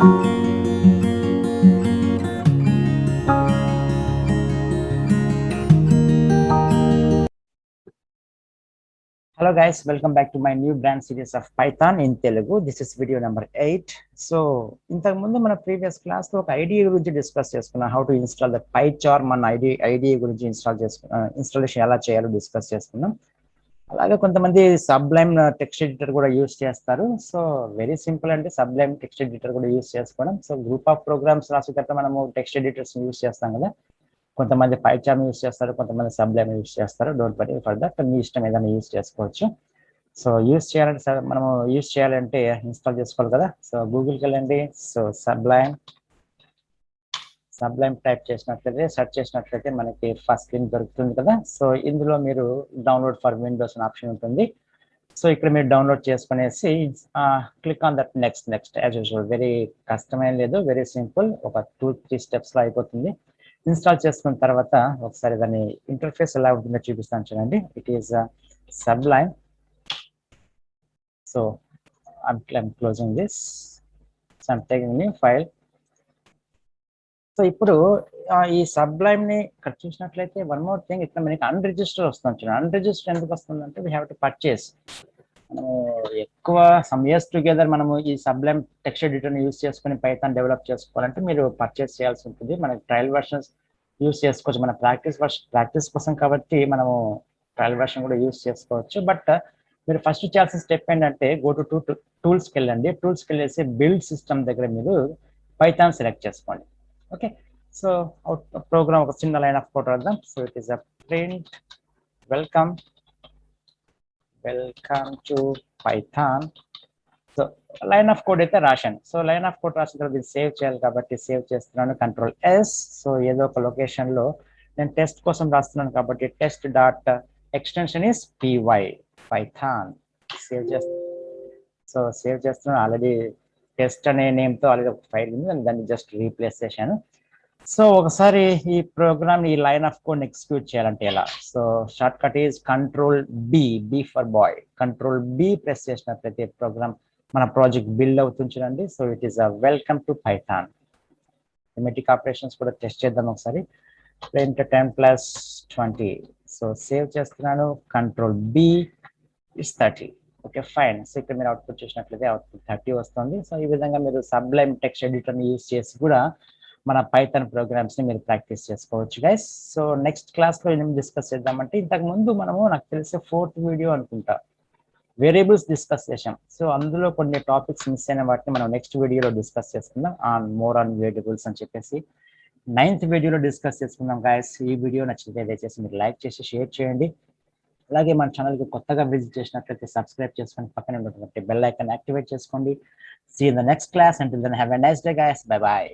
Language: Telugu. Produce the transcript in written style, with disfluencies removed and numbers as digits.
Hello guys, welcome back to my new brand series of Python in Telugu. This is video number 8. So, ఇంతకు ముందు మన ప్రీవియస్ క్లాస్ లో ఒక ఐడియా గురించి డిస్కస్ చేసుకున్నాం. How to install the PyCharm మన ఐడియా గురించి ఇన్స్టాలేషన్ ఎలా చేయాలో డిస్కస్ చేసుకున్నాం. అలాగే కొంతమంది సబ్లైమ్ టెక్స్ట్ ఎడిటర్ కూడా యూస్ చేస్తారు. సో వెరీ సింపుల్ అండి, సబ్లైమ్ టెక్స్ట్ ఎడిటర్ కూడా యూస్ చేసుకోవడం. సో గ్రూప్ ఆఫ్ ప్రోగ్రామ్స్ రాసేటప్పుడు మనము టెక్స్ట్ ఎడిటర్స్ యూస్ చేస్తాం కదా. కొంతమంది PyCharm యూస్ చేస్తారు, కొంతమంది సబ్లైమ్ యూస్ చేస్తారు. డోంట్ వరీ ఫర్ దట్, మీ ఇష్టం ఏదైనా యూస్ చేసుకోవచ్చు. సో యూస్ చేయాలంటే మనము యూస్ చేయాలంటే ఇన్స్టాల్ చేసుకోవాలి కదా. సో గూగుల్కి వెళ్ళండి. సో సబ్లైమ్ టైప్ చేసినట్లయితే, సెర్చ్ చేసినట్లయితే మనకి ఫస్ట్ స్క్రీన్ దొరుకుతుంది కదా. సో ఇందులో మీరు డౌన్లోడ్ ఫర్ విండోస్ అనే ఆప్షన్ ఉంటుంది. సో ఇక్కడ మీరు డౌన్లోడ్ చేసుకునేసి click on that next as usual. Very కష్టమేం లేదు, వెరీ సింపుల్. ఒక 2-3 స్టెప్స్లో అయిపోతుంది. ఇన్స్టాల్ చేసుకున్న తర్వాత ఒకసారి దాని ఇంటర్ఫేస్ ఎలా ఉంటుందో చూపిస్తాను చూడండి. It is Sublime. So I'm closing this. So I'm taking new file. So ఇప్పుడు ఈ సబ్లైమ్ ని ఇక్కడ చూసినట్లయితే వన్ మోర్ థింగ్, ఇక్కడ మనకి అన్రిజిస్టర్ వస్తుంది చూడండి. అన్రిజిస్టర్ ఎందుకు వస్తుందంటే వీ హ్యావ్ టు పర్చేస్. మనము ఎక్కువ సమ్ ఇయర్స్ టుగెదర్ మనము ఈ సబ్లైమ్ టెక్స్ట్ ఎడిటర్ని యూస్ చేసుకుని పైథాన్ డెవలప్ చేసుకోవాలంటే మీరు పర్చేస్ చేయాల్సి ఉంటుంది. మనకి ట్రయల్ వర్షన్స్ యూస్ చేసుకోవచ్చు. మన ప్రాక్టీస్ కోసం కాబట్టి మనము ట్రయల్ వర్షన్ కూడా యూస్ చేసుకోవచ్చు. బట్ మీరు ఫస్ట్ చేయాల్సిన స్టెప్ ఏంటంటే గో టు టూల్స్కి వెళ్ళండి. టూల్స్కి వెళ్ళేసి బిల్డ్ సిస్టమ్ దగ్గర మీరు పైథాన్ సెలెక్ట్ చేసుకోండి. ఓకే, సో ప్రోగ్రామ్ ఒక చిన్న లైన్ ఆఫ్ కోడ్ రాద్దాం. So it is a print welcome to Python. So line of code అయితే రాశాను. సో లైన్ ఆఫ్ కోడ్ రాసిన తర్వాత ఇది సేవ్ చేయాలి కాబట్టి సేవ్ చేస్తున్నాను, Ctrl+S. సో ఏదో ఒక లొకేషన్ లో నేను టెస్ట్ కోసం రాస్తున్నాను కాబట్టి test dot extension is Python. Save చేస్తున్నాను. ఆల్రెడీ టెస్ట్ అనే నేమ్ తో ఆల్రెడీ ఒక ఫైల్ ఉంది, దాన్ని జస్ట్ రీప్లేస్ చేశాను. సో ఒకసారి ఈ ప్రోగ్రామ్ ఈ లైన్ ఆఫ్ కోడ్ ఎగ్జిక్యూట్ చేయాలంటే ఎలా? So shortcut is Ctrl+B for boy. Ctrl+B press చేసినట్లయితే ప్రోగ్రామ్ మన ప్రాజెక్ట్ బిల్డ్ అవుతుంది చూడండి. So it is welcome to Python. Arithmetic operations కూడా టెస్ట్ చేద్దాం ఒకసారి. ప్రింట్ 10+20. సో సేవ్ చేస్తున్నాను, Ctrl+B is 30. Okay fine. So ఇక్కడ మీరు అవుట్పుట్ చూసినట్లయితే అవుట్పుట్ 30 వస్తుంది. సో ఈ విధంగా మీరు సబ్లైమ్ టెక్స్ట్ ఎడిటర్ని యూజ్ చేసి కూడా మన పైథాన్ ప్రోగ్రామ్స్ ని మీరు ప్రాక్టీస్ చేసుకోవచ్చు గైస్. సో నెక్స్ట్ క్లాస్ లో ఏం డిస్కస్ చేద్దామంటే, ఇంతకు ముందు మనము నాకు తెలిసే 4th వీడియో అనుకుంటా వేరియబుల్స్ డిస్కస్ చేసాం. సో అందులో కొన్ని టాపిక్స్ మిస్ అయిన వాటిని మనం నెక్స్ట్ వీడియోలో డిస్కస్ చేసుకుందాం, మోర్ ఆన్ వేరియబుల్స్ అని చెప్పేసి 9th వీడియోలో డిస్కస్ చేసుకుందాం గైస్. ఈ వీడియో నచ్చితే దయచేసి మీరు లైక్ చేసి షేర్ చేయండి. అలాగే మన ఛానల్కి కొత్తగా విజిట్ చేసినట్లయితే సబ్స్క్రైబ్ చేసుకొని పక్కన ఉన్నటువంటి బెల్ ఐకాన్ యాక్టివేట్ చేసుకోండి. See in the next class. Until then have a nice day guys. Bye bye.